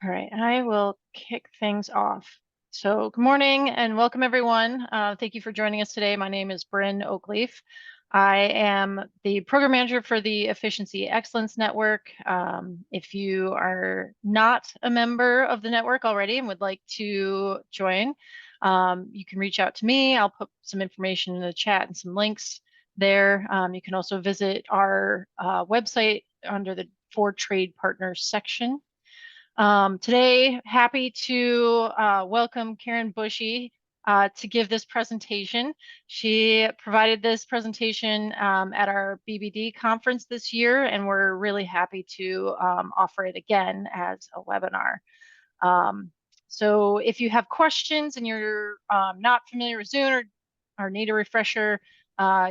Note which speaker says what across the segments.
Speaker 1: All right, I will kick things off. So good morning and welcome everyone. Thank you for joining us today. My name is Bryn Oakleaf. I am the program manager for the Efficiency Excellence Network. If you are not a member of the network already and would like to join, you can reach out to me. I'll put some information in the chat and some links there. You can also visit our website under the For Trade Partners section. Today, happy to welcome Karen Bushy to give this presentation. She provided this presentation at our BBD conference this year, and we're really happy to offer it again as a webinar. So if you have questions and you're not familiar with Zoom or need a refresher,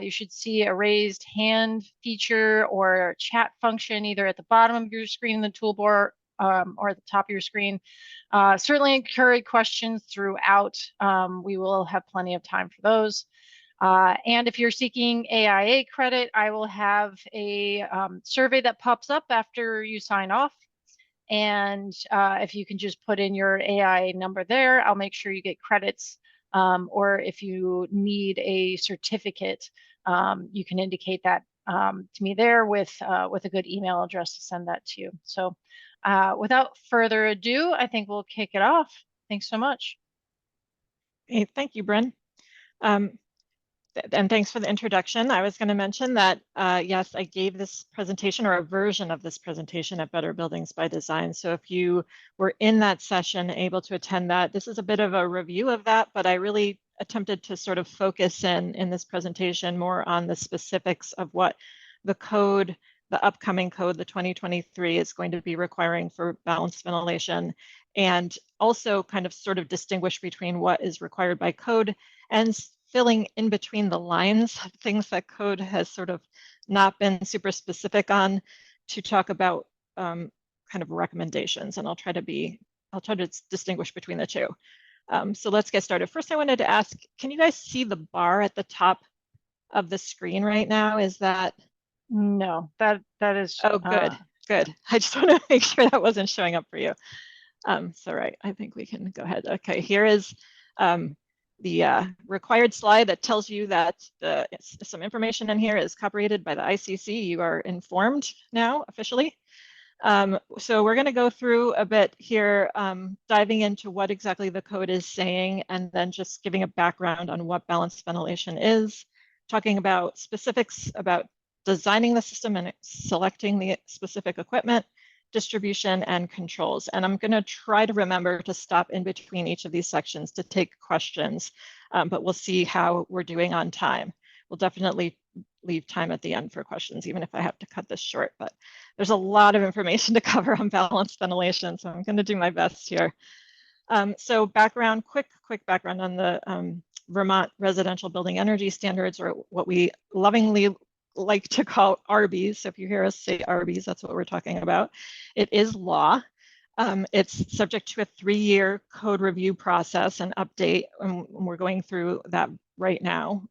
Speaker 1: you should see a raised hand feature or chat function either at the bottom of your screen in the toolbar or at the top of your screen. Certainly encourage questions throughout. We will have plenty of time for those. And if you're seeking AIA credit, I will have a survey that pops up after you sign off. And if you can just put in your AIA number there, I'll make sure you get credits. Or if you need a certificate, you can indicate that to me there with a good email address to send that to you. So without further ado, I think we'll kick it off. Thanks so much.
Speaker 2: Hey, thank you, Bryn. And thanks for the introduction. I was going to mention that, yes, I gave this presentation or a version of this presentation at Better Buildings by Design. So if you were in that session, able to attend that, this is a bit of a review of that, but I really attempted to sort of focus in this presentation more on the specifics of what the code, the upcoming code, the 2023 is going to be requiring for balanced ventilation, and also kind of sort of distinguish between what is required by code and filling in between the lines, things that code has sort of not been super specific on, to talk about kind of recommendations. And I'll try to distinguish between the two. So let's get started. First, I wanted to ask, can you guys see the bar at the top of the screen right now? Is that?
Speaker 1: No, that is.
Speaker 2: Oh, good, good. I just want to make sure that wasn't showing up for you. So right, I think we can go ahead. Okay, here is the required slide that tells you that some information in here is copyrighted by the ICC. You are informed now officially. So we're going to go through a bit here, diving into what exactly the code is saying, and then just giving a background on what balanced ventilation is, talking about specifics about designing the system and selecting the specific equipment, distribution, and controls. And I'm going to try to remember to stop in between each of these sections to take questions, but we'll see how we're doing on time. We'll definitely leave time at the end for questions, even if I have to cut this short, but there's a lot of information to cover on balanced ventilation, so I'm going to do my best here. So background, quick background on the Vermont Residential Building Energy Standards, or what we lovingly like to call ARBIs. So if you hear us say ARBIs, that's what we're talking about. It is law. It's subject to a 3-year code review process and update, and we're going through that right now.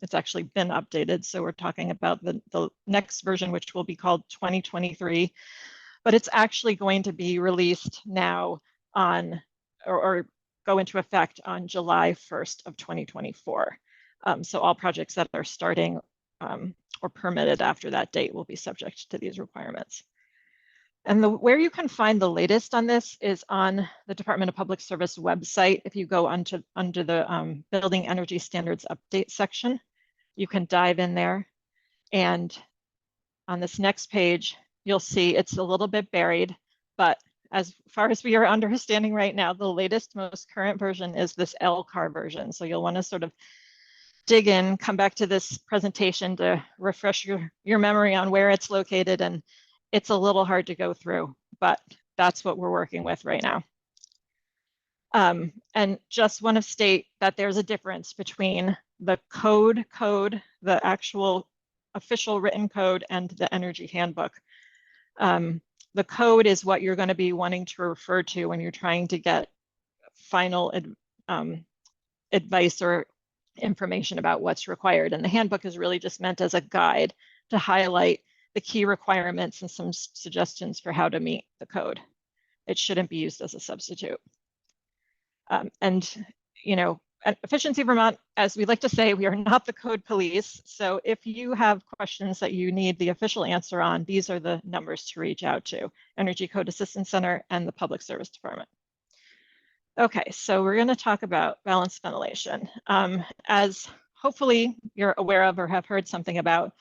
Speaker 2: It's actually been updated, so we're talking about the next version, which will be called 2023, but it's actually going to be released now on, or go into effect on July 1st of 2024. So all projects that are starting or permitted after that date will be subject to these requirements. And where you can find the latest on this is on the Department of Public Service website. If you go under the Building Energy Standards Update section, you can dive in there. And on this next page, you'll see it's a little bit buried, but as far as we are understanding right now, the latest, most current version is this LCAR version. So you'll want to sort of dig in, come back to this presentation to refresh your memory on where it's located, and it's a little hard to go through, but that's what we're working with right now. And just want to state that there's a difference between the code, the actual official written code, and the energy handbook. The code is what you're going to be wanting to refer to when you're trying to get final advice or information about what's required. And the handbook is really just meant as a guide to highlight the key requirements and some suggestions for how to meet the code. it shouldn't be used as a substitute. And, you know, at Efficiency Vermont, as we like to say, we are not the code police. So if you have questions that you need the official answer on, these are the numbers to reach out to: Energy Code Assistance Center and the Public Service Department. Okay, so we're going to talk about balanced ventilation. As hopefully you're aware of or have heard something about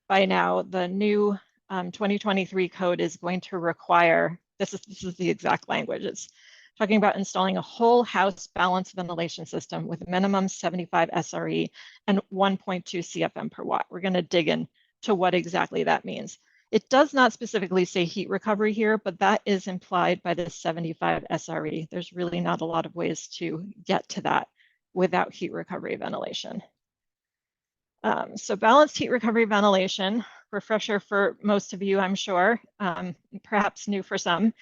Speaker 2: by now, the new 2023 code is going to require, this is the exact language, it's talking about installing a whole house balanced ventilation system with minimum 75 SRE and 1.2 CFM per watt. We're going to dig into what exactly that means. It does not specifically say heat recovery here, but that is implied by the 75 SRE. There's really not a lot of ways to get to that without heat recovery ventilation. So balanced heat recovery ventilation, refresher for most of you, I'm sure, perhaps new for some.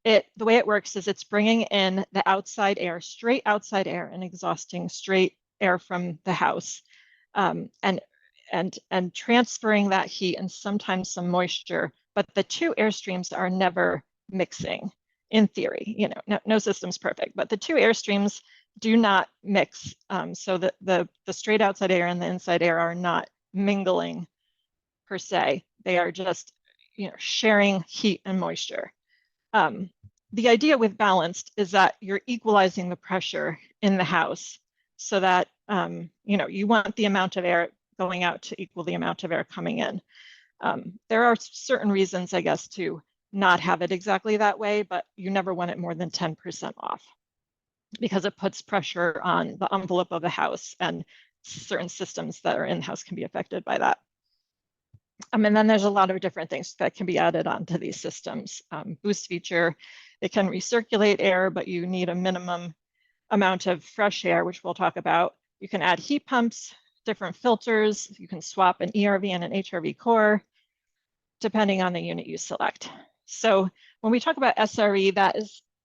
Speaker 2: The way it works is it's bringing in the outside air, straight outside air, and exhausting straight air from the house, and transferring that heat and sometimes some moisture, but the two air streams are never mixing in theory. You know, no system's perfect, but the two air streams do not mix, so that the straight outside air and the inside air are not mingling per se. They are just, you know, sharing heat and moisture. The idea with balanced is that you're equalizing the pressure in the house so that, you know, you want the amount of air going out to equal the amount of air coming in. There are certain reasons, I guess, to not have it exactly that way, but you never want it more than 10% off because it puts pressure on the envelope of the house, and certain systems that are in the house can be affected by that. And then there's a lot of different things that can be added onto these systems. Boost feature, it can recirculate air, but you need a minimum amount of fresh air, which we'll talk about. You can add heat pumps, different filters. You can swap an ERV and an HRV core, depending on the unit you select. So when we talk about SRE,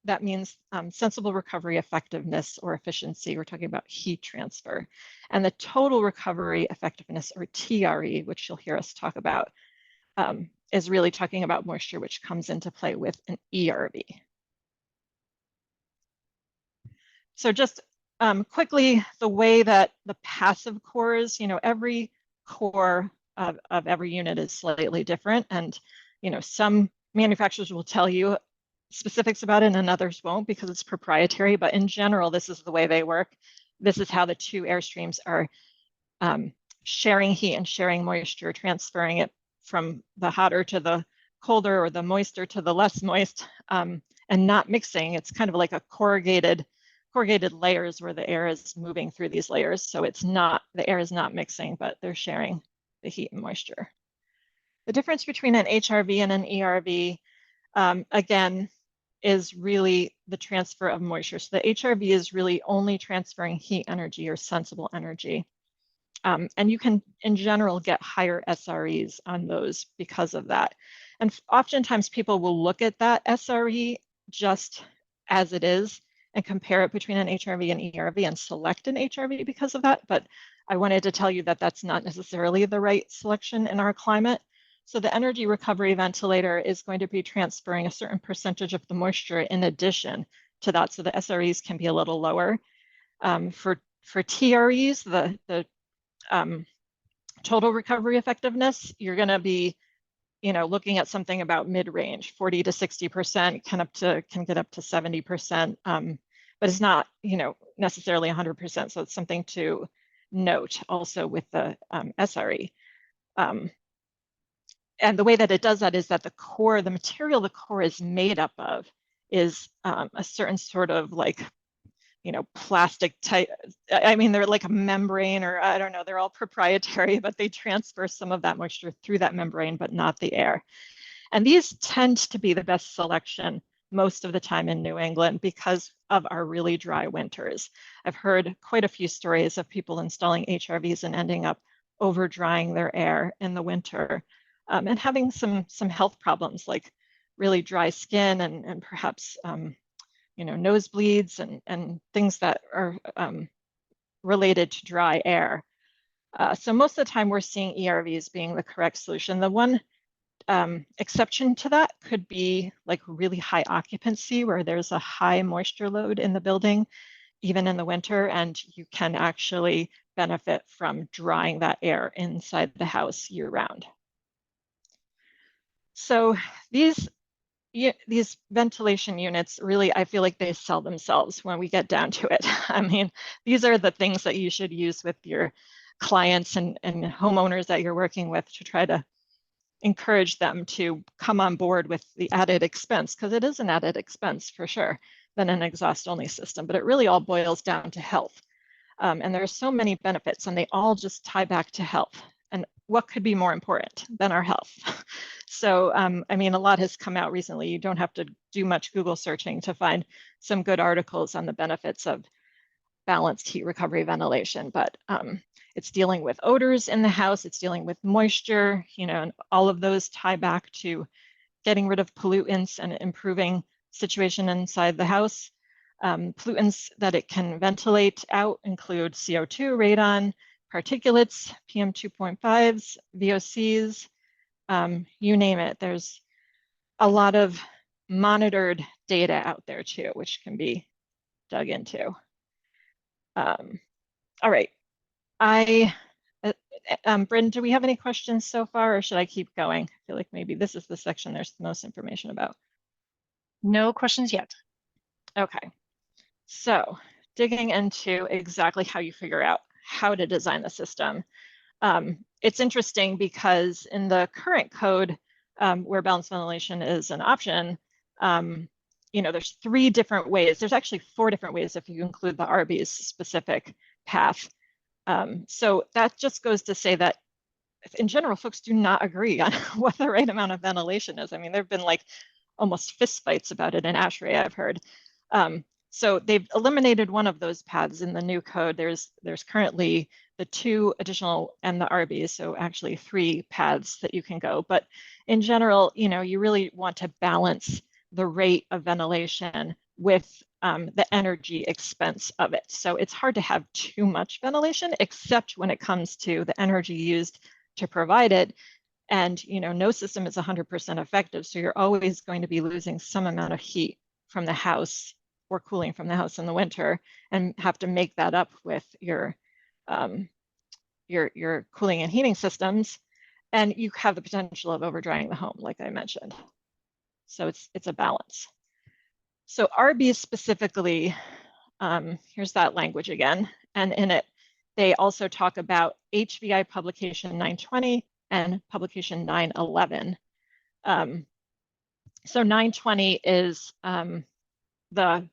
Speaker 2: that means sensible recovery effectiveness or efficiency. We're talking about heat transfer. And the total recovery effectiveness, or TRE, which you'll hear us talk about, is really talking about moisture, which comes into play with an ERV. So just quickly, the way that the passive cores, you know, every core of every unit is slightly different. And, you know, some manufacturers will tell you specifics about it and others won't because it's proprietary, but in general, this is the way they work. This is how the two air streams are sharing heat and sharing moisture, transferring it from the hotter to the colder or the moister to the less moist, and not mixing. It's kind of like a corrugated layers where the air is moving through these layers. So it's not, the air is not mixing, but they're sharing the heat and moisture. The difference between an HRV and an ERV, again, is really the transfer of moisture. So the HRV is really only transferring heat energy or sensible energy. And you can, in general, get higher SREs on those because of that. And oftentimes people will look at that SRE just as it is and compare it between an HRV and ERV and select an HRV because of that. But I wanted to tell you that that's not necessarily the right selection in our climate. So the energy recovery ventilator is going to be transferring a certain percentage of the moisture in addition to that. So the SREs can be a little lower. For TREs, the total recovery effectiveness, you're going to be, you know, looking at something about mid-range, 40 to 60%, can get up to 70%, but it's not, you know, necessarily 100%. So it's something to note also with the SRE. And the way that it does that is that the core, the material the core is made up of is a certain sort of like, you know, plastic type. I mean, they're like a membrane, or I don't know, they're all proprietary, but they transfer some of that moisture through that membrane, but not the air. And these tend to be the best selection most of the time in New England because of our really dry winters. I've heard quite a few stories of people installing HRVs and ending up over drying their air in the winter. And having some health problems like really dry skin and perhaps you know, nosebleeds and things that are related to dry air. So most of the time we're seeing ERVs being the correct solution. The one exception to that could be like really high occupancy where there's a high moisture load in the building, even in the winter, and you can actually benefit from drying that air inside the house year round. So these ventilation units really, I feel like they sell themselves when we get down to it. I mean, these are the things that you should use with your clients and homeowners that you're working with to try to encourage them to come on board with the added expense, because it is an added expense for sure than an exhaust only system, but it really all boils down to health. And there are so many benefits and they all just tie back to health. And what could be more important than our health? So, I mean, a lot has come out recently. You don't have to do much Google searching to find some good articles on the benefits of balanced heat recovery ventilation, but it's dealing with odors in the house, it's dealing with moisture, you know, and all of those tie back to getting rid of pollutants and improving situation inside the house. Pollutants that it can ventilate out include CO2, radon, particulates, PM 2.5s, VOCs, you name it. There's a lot of monitored data out there too, which can be dug into. All right. Bryn, do we have any questions so far, or should I keep going? I feel like maybe this is the section there's the most information about.
Speaker 1: No questions yet.
Speaker 2: Okay. So digging into exactly how you figure out how to design the system. It's interesting because in the current code, where balanced ventilation is an option, you know, there's 3 different ways. There's actually 4 different ways if you include the RB's specific path. So that just goes to say that in general, folks do not agree on what the right amount of ventilation is. I mean, there've been like almost fist fights about it in ASHRAE, I've heard. So they've eliminated one of those paths in the new code. There's currently the 2 additional and the RBs, so actually 3 paths that you can go. But in general, you know, you really want to balance the rate of ventilation with the energy expense of it. So it's hard to have too much ventilation, except when it comes to the energy used to provide it. And, you know, no system is 100% effective. So you're always going to be losing some amount of heat from the house or cooling from the house in the winter, and have to make that up with your cooling and heating systems. And you have the potential of overdrying the home, like I mentioned. So it's a balance. So RB specifically, here's that language again. And in it, they also talk about HVI Publication 920 and Publication 911. So 920 is the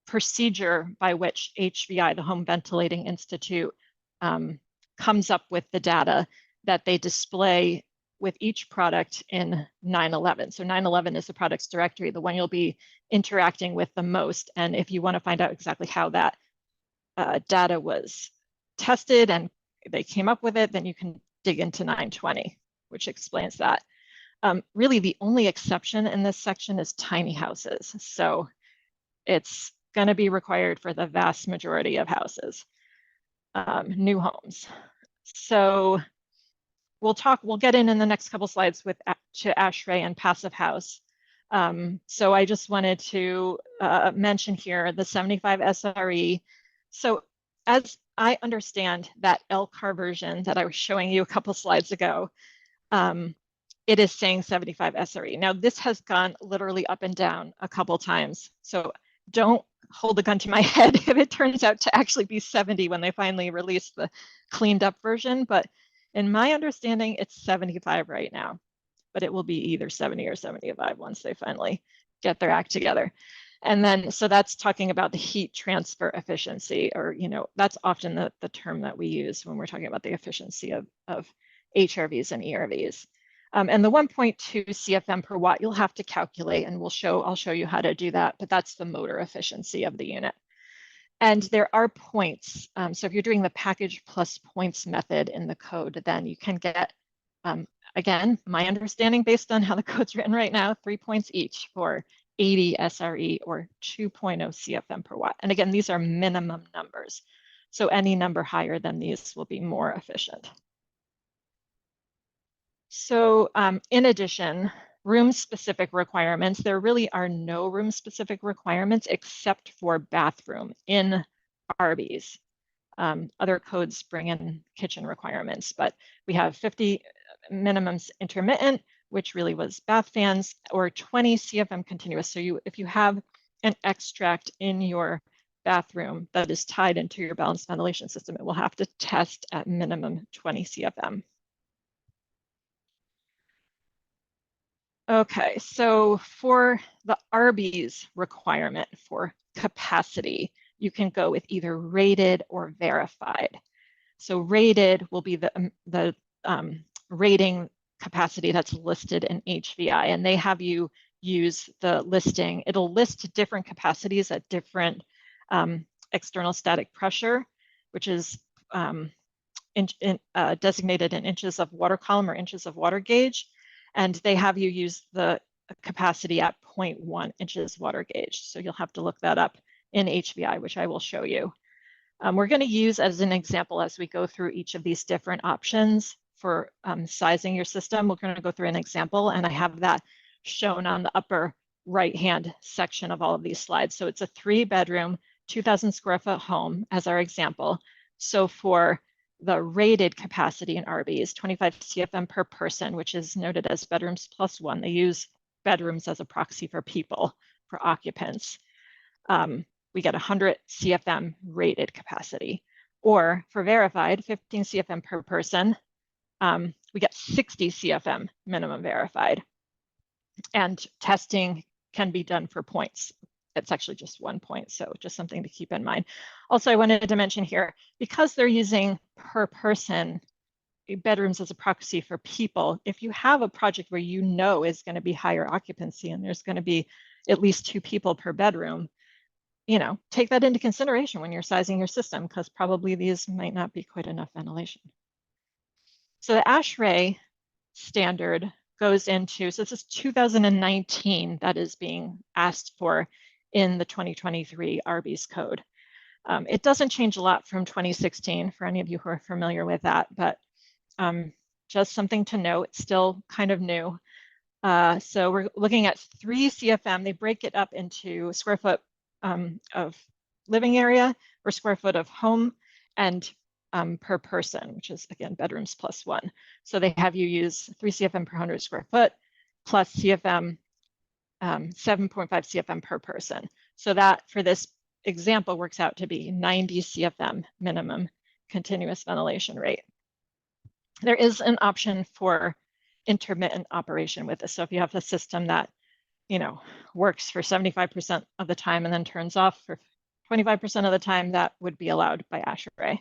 Speaker 2: procedure by which HVI, the Home Ventilating Institute, comes up with the data that they display with each product in 911. So 911 is the products directory, the one you'll be interacting with the most. And if you want to find out exactly how that data was tested and they came up with it, then you can dig into 920, which explains that. Really, the only exception in this section is tiny houses. So it's going to be required for the vast majority of houses, new homes. So we'll get in the next couple slides to ASHRAE and passive house. So I just wanted to mention here the 75 SRE. So as I understand that LCAR version that I was showing you a couple slides ago, it is saying 75 SRE. Now this has gone literally up and down a couple times. So don't hold the gun to my head if it turns out to actually be 70 when they finally release the cleaned up version. But in my understanding, it's 75 right now, but it will be either 70 or 75 once they finally get their act together. And then, so that's talking about the heat transfer efficiency, or, you know, that's often the term that we use when we're talking about the efficiency of HRVs and ERVs. And the 1.2 CFM per watt, you'll have to calculate, and I'll show you how to do that, but that's the motor efficiency of the unit. And there are points. So if you're doing the package plus points method in the code, then you can get, again, my understanding based on how the code's written right now, 3 points each for 80 SRE or 2.0 CFM per watt. And again, these are minimum numbers. So any number higher than these will be more efficient. So in addition, room-specific requirements, there really are no room-specific requirements except for bathroom in RVs. Other codes bring in kitchen requirements, but we have 50 minimums intermittent, which really was bath fans, or 20 CFM continuous. So if you have an extract in your bathroom that is tied into your balanced ventilation system, it will have to test at minimum 20 CFM. Okay, so for the RB's requirement for capacity, you can go with either rated or verified. So rated will be the rating capacity that's listed in HVI, and they have you use the listing. It'll list different capacities at different external static pressure, which is designated in inches of water column or inches of water gauge. And they have you use the capacity at 0.1 inches water gauge. So you'll have to look that up in HVI, which I will show you. We're going to use as an example as we go through each of these different options for sizing your system. We're going to go through an example, and I have that shown on the upper right-hand section of all of these slides. So it's a 3-bedroom, 2,000 square foot home as our example. So for the rated capacity in RVs, 25 CFM per person, which is noted as bedrooms plus 1. They use bedrooms as a proxy for people, for occupants. We get 100 CFM rated capacity. Or for verified, 15 CFM per person, we get 60 CFM minimum verified. And testing can be done for points. It's actually just 1 point, so just something to keep in mind. Also, I wanted to mention here, because they're using per person bedrooms as a proxy for people, if you have a project where you know is going to be higher occupancy and there's going to be at least 2 people per bedroom, take that into consideration when you're sizing your system, because probably these might not be quite enough ventilation. So the ASHRAE standard goes into, so this is 2019 that is being asked for in the 2023 RB's code. It doesn't change a lot from 2016 for any of you who are familiar with that, but just something to note, it's still kind of new. So we're looking at 3 CFM. They break it up into square foot of living area or square foot of home and per person, which is again bedrooms plus 1. So they have you use 3 CFM per 100 square foot plus CFM 7.5 CFM per person. So that for this example works out to be 90 CFM minimum continuous ventilation rate. There is an option for intermittent operation with this. So if you have a system that works for 75% of the time and then turns off for 25% of the time, that would be allowed by ASHRAE.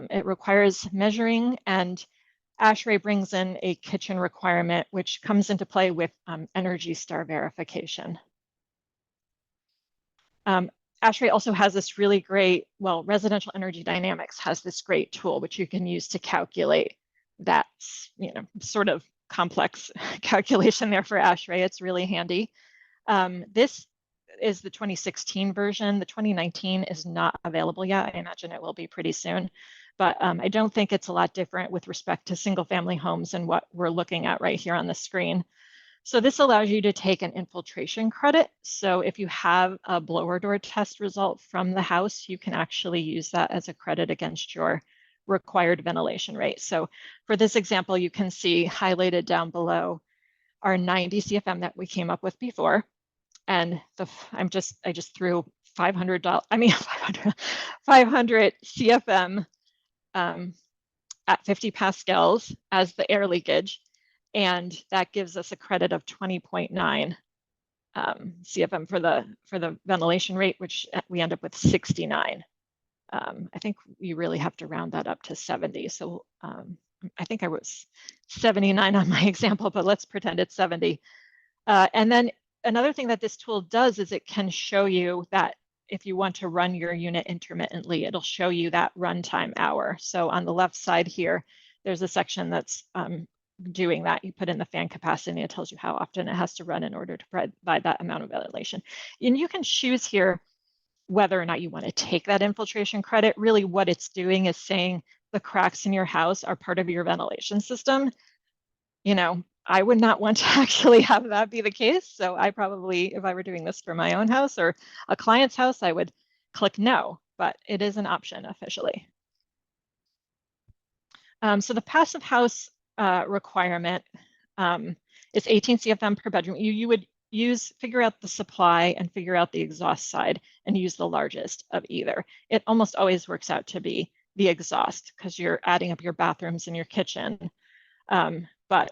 Speaker 2: It requires measuring, and ASHRAE brings in a kitchen requirement, which comes into play with Energy Star verification. ASHRAE also has this really great, Residential Energy Dynamics has this great tool, which you can use to calculate that, sort of complex calculation there for ASHRAE. It's really handy. This is the 2016 version. The 2019 is not available yet. I imagine it will be pretty soon, but I don't think it's a lot different with respect to single family homes and what we're looking at right here on the screen. So this allows you to take an infiltration credit. So if you have a blower door test result from the house, you can actually use that as a credit against your required ventilation rate. So for this example, you can see highlighted down below our 90 CFM that we came up with before. And I just threw $500 CFM at 50 pascals as the air leakage. And that gives us a credit of 20.9 CFM for the ventilation rate, which we end up with 69. I think you really have to round that up to 70. So I think I was 79 on my example, but let's pretend it's 70. And then another thing that this tool does is it can show you that if you want to run your unit intermittently, it'll show you that runtime hour. So on the left side here, there's a section that's doing that. You put in the fan capacity and it tells you how often it has to run in order to provide that amount of ventilation. And you can choose here whether or not you want to take that infiltration credit. Really what it's doing is saying the cracks in your house are part of your ventilation system. you know, I would not want to actually have that be the case. So I probably, if I were doing this for my own house or a client's house, I would click no, but it is an option officially. So the passive house requirement is 18 CFM per bedroom. You would figure out the supply and figure out the exhaust side and use the largest of either. It almost always works out to be the exhaust because you're adding up your bathrooms and your kitchen. But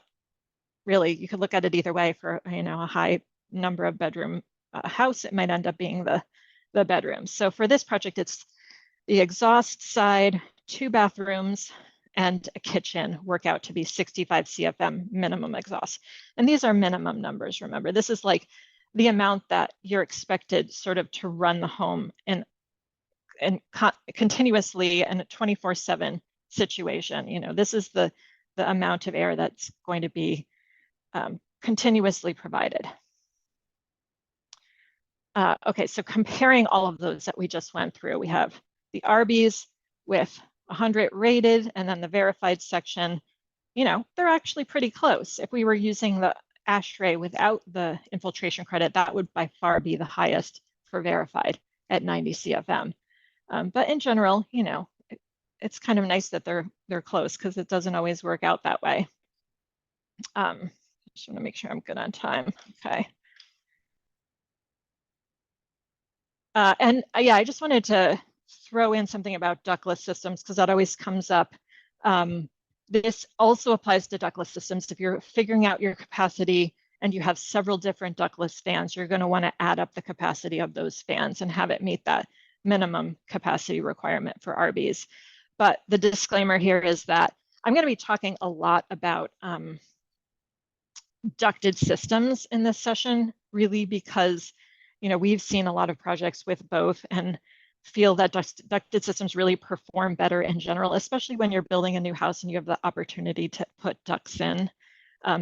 Speaker 2: really, you could look at it either way. For a high number of bedroom house, it might end up being the bedrooms. So for this project, it's the exhaust side, 2 bathrooms, and a kitchen work out to be 65 CFM minimum exhaust. And these are minimum numbers, remember. This is like the amount that you're expected sort of to run the home and continuously in a 24/7 situation. This is the amount of air that's going to be continuously provided. Okay, so comparing all of those that we just went through, we have the RBs with 100 rated, and then the verified section, they're actually pretty close. If we were using the ASHRAE without the infiltration credit, that would by far be the highest for verified at 90 CFM. But in general, it's kind of nice that they're close because it doesn't always work out that way. Just want to make sure I'm good on time. Okay. Yeah, I just wanted to throw in something about ductless systems because that always comes up. This also applies to ductless systems. If you're figuring out your capacity and you have several different ductless fans, you're going to want to add up the capacity of those fans and have it meet that minimum capacity requirement for RBs. But the disclaimer here is that I'm going to be talking a lot about ducted systems in this session, really because we've seen a lot of projects with both and feel that ducted systems really perform better in general, especially when you're building a new house and you have the opportunity to put ducts in.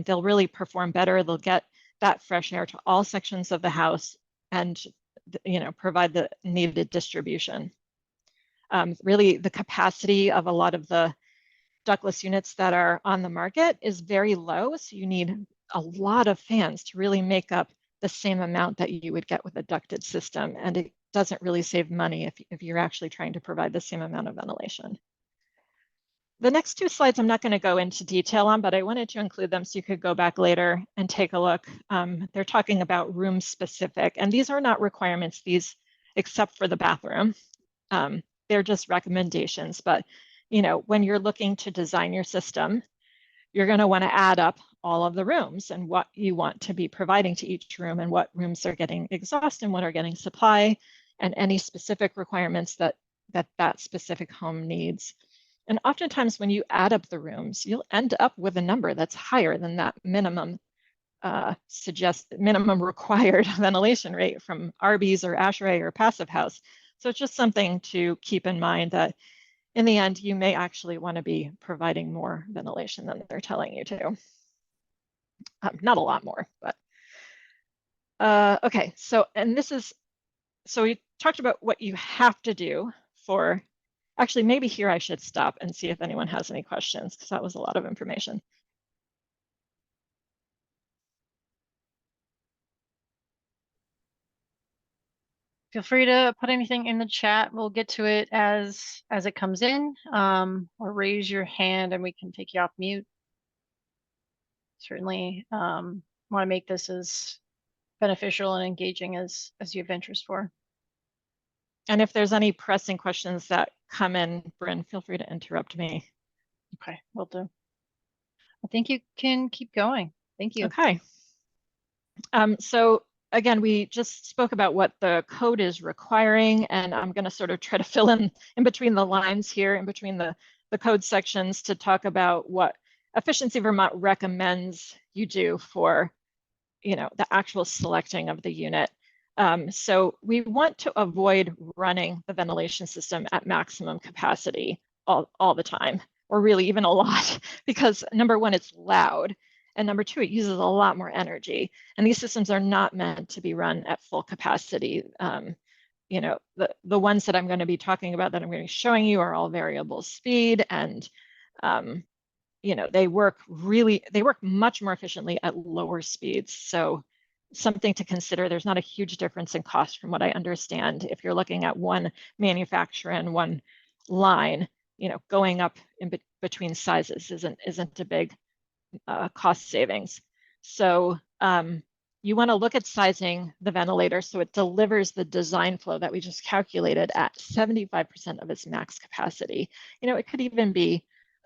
Speaker 2: They'll really perform better. They'll get that fresh air to all sections of the house and provide the needed distribution. Really, the capacity of a lot of the ductless units that are on the market is very low, so you need a lot of fans to really make up the same amount that you would get with a ducted system, and it doesn't really save money if you're actually trying to provide the same amount of ventilation. The next 2 slides I'm not going to go into detail on, but I wanted to include them so you could go back later and take a look. They're talking about room specific, and these are not requirements, these except for the bathroom. They're just recommendations, but when you're looking to design your system, you're going to want to add up all of the rooms and what you want to be providing to each room and what rooms are getting exhaust and what are getting supply and any specific requirements that specific home needs. And oftentimes when you add up the rooms, you'll end up with a number that's higher than that minimum required ventilation rate from RBs or ASHRAE or passive house. So it's just something to keep in mind that in the end, you may actually want to be providing more ventilation than they're telling you to. Not a lot more, but okay. So we talked about what you have to do for, actually, maybe here I should stop and see if anyone has any questions because that was a lot of information.
Speaker 1: Feel free to put anything in the chat. We'll get to it as it comes in, or raise your hand and we can take you off mute. Certainly want to make this as beneficial and engaging as you have interest for.
Speaker 2: And if there's any pressing questions that come in, Bryn, feel free to interrupt me.
Speaker 1: Okay, will do. I think you can keep going. Thank you.
Speaker 2: Okay. So again, we just spoke about what the code is requiring, and I'm going to sort of try to fill in between the lines here, in between the code sections, to talk about what Efficiency Vermont recommends you do for, the actual selecting of the unit. So we want to avoid running the ventilation system at maximum capacity all the time, or really even a lot, because number one, it's loud. And number two, it uses a lot more energy. And these systems are not meant to be run at full capacity. The ones that I'm going to be talking about, that I'm going to be showing you, are all variable speed and they work much more efficiently at lower speeds. So something to consider. There's not a huge difference in cost from what I understand. If you're looking at one manufacturer and one line, going up in between sizes isn't a big cost savings. So you want to look at sizing the ventilator so it delivers the design flow that we just calculated at 75% of its max capacity. It could even be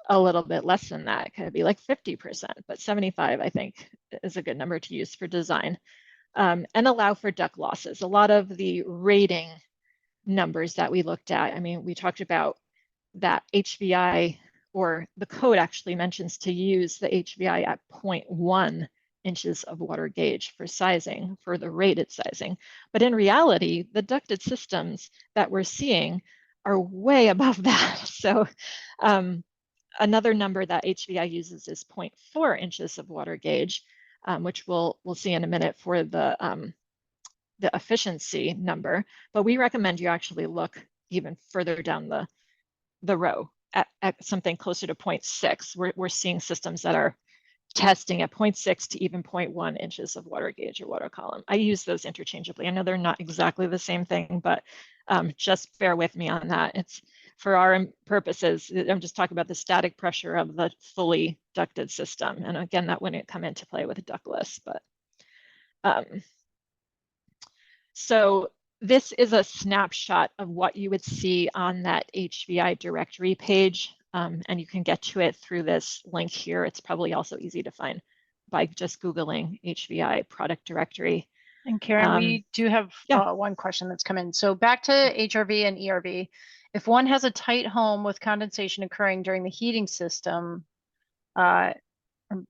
Speaker 2: a little bit less than that. It could be like 50%, but 75, I think, is a good number to use for design. And allow for duct losses. A lot of the rating numbers that we looked at, I mean, we talked about that HVI, or the code actually mentions to use the HVI at 0.1 inches of water gauge for sizing, for the rated sizing. But in reality, the ducted systems that we're seeing are way above that. So another number that HVI uses is 0.4 inches of water gauge, which we'll see in a minute for the efficiency number. But we recommend you actually look even further down the row at something closer to 0.6. We're seeing systems that are testing at 0.6 to even 0.1 inches of water gauge or water column. I use those interchangeably. I know they're not exactly the same thing, but just bear with me on that. It's for our purposes, I'm just talking about the static pressure of the fully ducted system. And again, that wouldn't come into play with a ductless, but so this is a snapshot of what you would see on that HVI directory page. And you can get to it through this link here. It's probably also easy to find by just Googling HVI product directory.
Speaker 1: And Karen, we do have one question that's come in. So back to HRV and ERV. If one has a tight home with condensation occurring during the heating system, or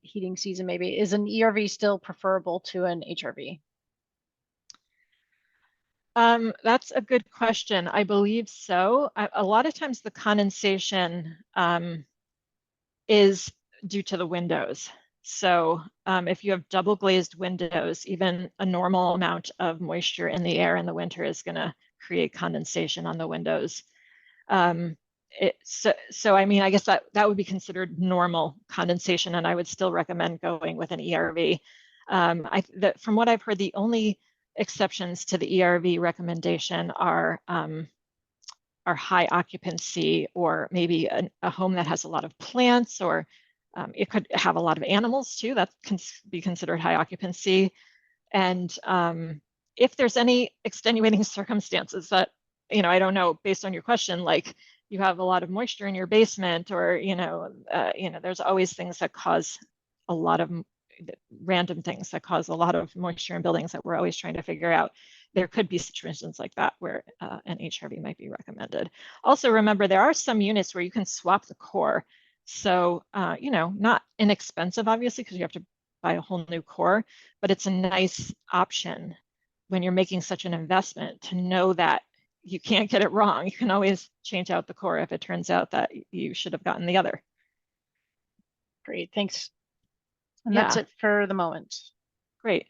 Speaker 1: heating season maybe, is an ERV still preferable to an HRV?
Speaker 2: That's a good question. I believe so. A lot of times the condensation is due to the windows. So if you have double glazed windows, even a normal amount of moisture in the air in the winter is going to create condensation on the windows. So I mean, I guess that would be considered normal condensation, and I would still recommend going with an ERV. From what I've heard, the only exceptions to the ERV recommendation are high occupancy, or maybe a home that has a lot of plants, or it could have a lot of animals too. That can be considered high occupancy. And if there's any extenuating circumstances that, I don't know, based on your question, like you have a lot of moisture in your basement, or, there's always things that cause a lot of random things that cause a lot of moisture in buildings that we're always trying to figure out. There could be situations like that where an HRV might be recommended. Also, remember, there are some units where you can swap the core. So, not inexpensive, obviously, because you have to buy a whole new core, but it's a nice option when you're making such an investment to know that you can't get it wrong. You can always change out the core if it turns out that you should have gotten the other.
Speaker 1: Great, thanks. And that's it for the moment.
Speaker 2: Great.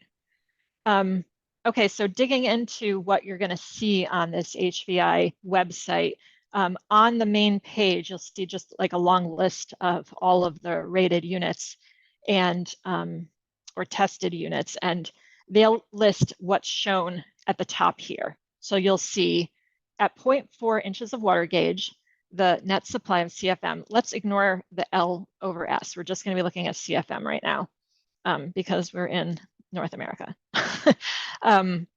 Speaker 2: Okay, so digging into what you're going to see on this HVI website, on the main page, you'll see just like a long list of all of the rated units and or tested units, and they'll list what's shown at the top here. So you'll see at 0.4 inches of water gauge, the net supply of CFM. Let's ignore the L over S. We're just going to be looking at CFM right now because we're in North America. And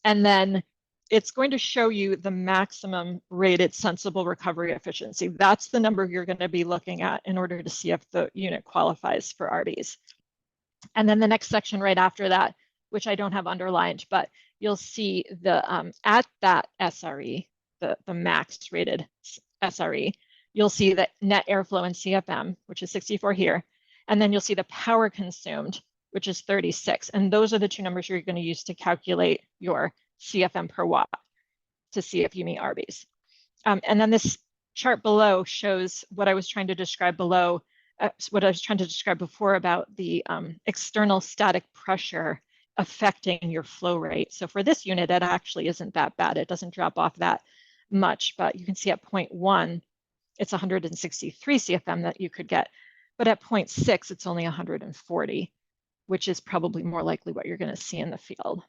Speaker 2: then it's going to show you the maximum rated sensible recovery efficiency. That's the number you're going to be looking at in order to see if the unit qualifies for RBs. And then the next section right after that, which I don't have underlined, but you'll see the at that SRE, the max rated SRE, you'll see the net airflow in CFM, which is 64 here. And then you'll see the power consumed, which is 36. And those are the two numbers you're going to use to calculate your CFM per watt to see if you meet RBs. And then this chart below shows what I was trying to describe below, what I was trying to describe before about the external static pressure affecting your flow rate. So for this unit, it actually isn't that bad. It doesn't drop off that much, but you can see at 0.1, it's 163 CFM that you could get. but at 0.6, it's only 140, which is probably more likely what you're going to see in the field.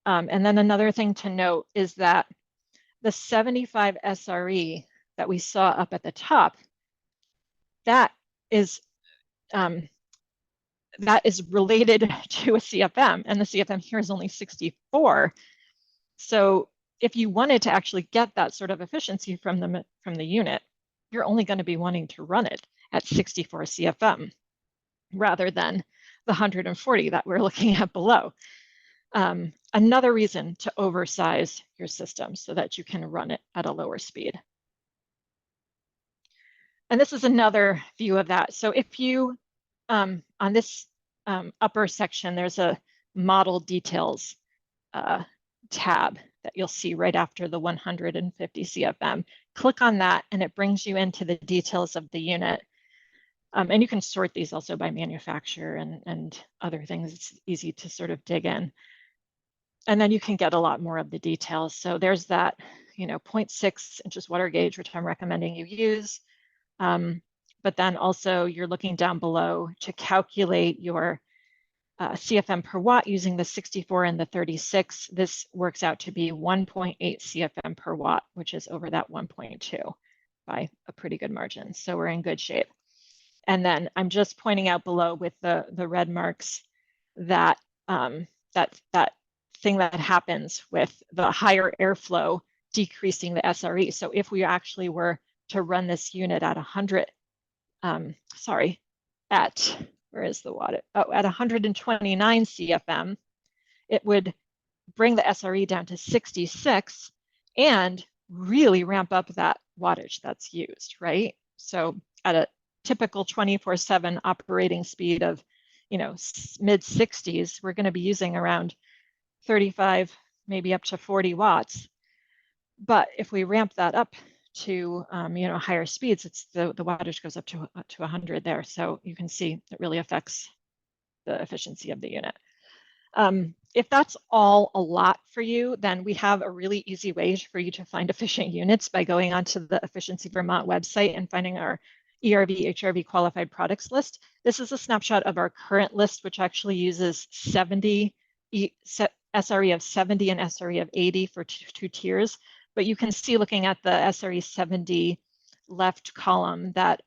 Speaker 2: And then another thing to note is that the 75 SRE that we saw up at the top, that is related to a CFM, and the CFM here is only 64. So if you wanted to actually get that sort of efficiency from the unit, you're only going to be wanting to run it at 64 CFM rather than the 140 that we're looking at below. Another reason to oversize your system so that you can run it at a lower speed. And this is another view of that. So if you, on this upper section, there's a model details tab that you'll see right after the 150 CFM. Click on that and it brings you into the details of the unit. And you can sort these also by manufacturer and other things. It's easy to sort of dig in. And then you can get a lot more of the details. So there's that, 0.6 inches water gauge, which I'm recommending you use. But then also you're looking down below to calculate your CFM per watt using the 64 and the 36. This works out to be 1.8 CFM per watt, which is over that 1.2 by a pretty good margin. So we're in good shape. And then I'm just pointing out below with the red marks that that thing that happens with the higher airflow decreasing the SRE. So if we actually were to run this unit at 100, where is the watt? Oh, at 129 CFM, it would bring the SRE down to 66 and really ramp up that wattage that's used, right? So at a typical 24/7 operating speed of, mid 60s, we're going to be using around 35, maybe up to 40 watts. But if we ramp that up to higher speeds, it's the wattage goes up to 100 there. So you can see it really affects the efficiency of the unit. If that's all a lot for you, then we have a really easy way for you to find efficient units by going onto the Efficiency Vermont website and finding our ERV, HRV qualified products list. This is a snapshot of our current list, which actually uses 70 SRE of 70 and SRE of 80 for two tiers. But you can see looking at the SRE 70 left column that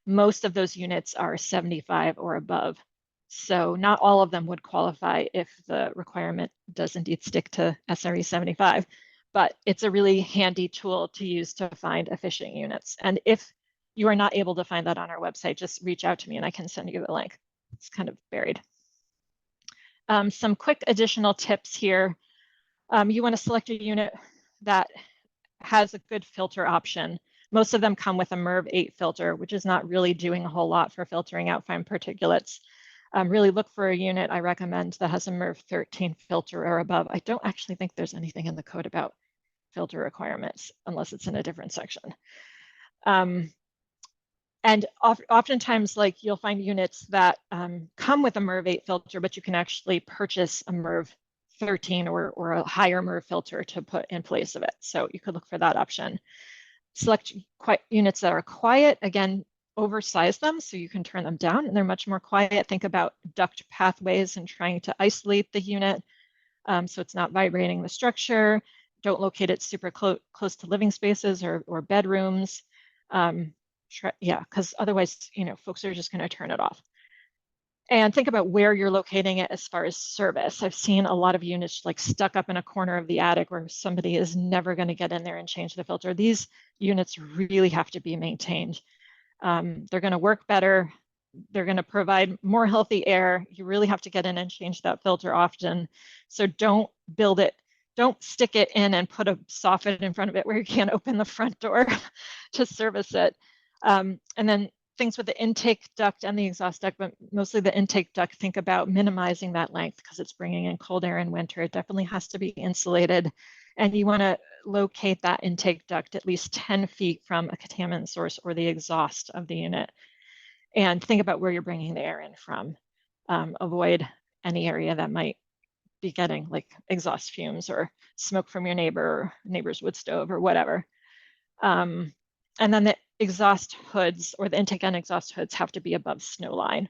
Speaker 2: most of those units are 75 or above. So not all of them would qualify if the requirement does indeed stick to SRE 75, but it's a really handy tool to use to find efficient units. And if you are not able to find that on our website, just reach out to me and I can send you the link. It's kind of buried. Some quick additional tips here. You want to select a unit that has a good filter option. Most of them come with a MERV 8 filter, which is not really doing a whole lot for filtering out fine particulates. Really look for a unit I recommend that has a MERV 13 filter or above. I don't actually think there's anything in the code about filter requirements unless it's in a different section. And oftentimes, like, you'll find units that come with a MERV 8 filter, but you can actually purchase a MERV 13 or a higher MERV filter to put in place of it. So you could look for that option. Select units that are quiet. Again, oversize them so you can turn them down and they're much more quiet. Think about duct pathways and trying to isolate the unit so it's not vibrating the structure. Don't locate it super close to living spaces or bedrooms. Because otherwise, folks are just going to turn it off. And think about where you're locating it as far as service. I've seen a lot of units like stuck up in a corner of the attic where somebody is never going to get in there and change the filter. These units really have to be maintained. They're going to work better. They're going to provide more healthy air. You really have to get in and change that filter often. So don't build it. Don't stick it in and put a soffit in front of it where you can't open the front door to service it. And then things with the intake duct and the exhaust duct, but mostly the intake duct, think about minimizing that length because it's bringing in cold air in winter. It definitely has to be insulated. And you want to locate that intake duct at least 10 feet from a contaminant source or the exhaust of the unit. And think about where you're bringing the air in from. Avoid any area that might be getting like exhaust fumes or smoke from your neighbor's wood stove or whatever. And then the exhaust hoods or the intake and exhaust hoods have to be above snow line.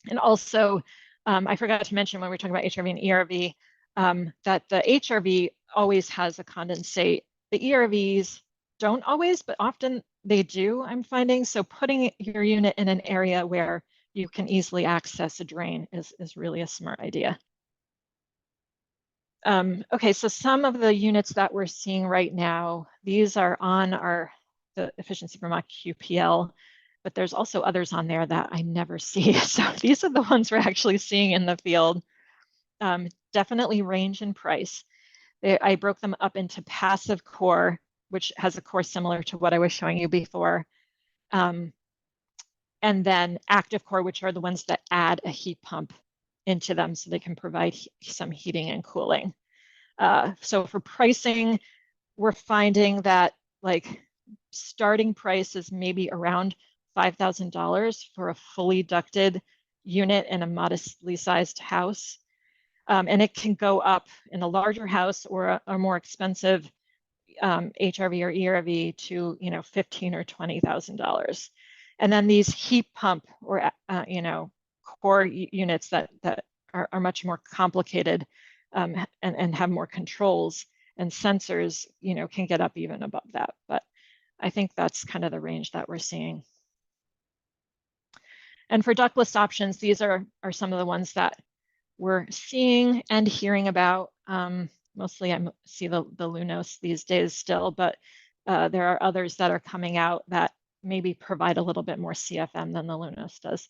Speaker 2: And also, I forgot to mention when we were talking about HRV and ERV, that the HRV always has a condensate. The ERVs don't always, but often they do, I'm finding. So putting your unit in an area where you can easily access a drain is really a smart idea. Okay, so some of the units that we're seeing right now, these are on the Efficiency Vermont QPL, but there's also others on there that I never see. So these are the ones we're actually seeing in the field. Definitely range in price. I broke them up into passive core, which has a core similar to what I was showing you before. And then active core, which are the ones that add a heat pump into them so they can provide some heating and cooling. So for pricing, we're finding that like starting price is maybe around $5,000 for a fully ducted unit in a modestly sized house. And it can go up in a larger house or a more expensive HRV or ERV to $15,000 or $20,000. And then these heat pump or core units that are much more complicated and have more controls and sensors, can get up even above that. But I think that's kind of the range that we're seeing. And for ductless options, these are some of the ones that we're seeing and hearing about. Mostly I see the Lunos these days still, but there are others that are coming out that maybe provide a little bit more CFM than the Lunos does.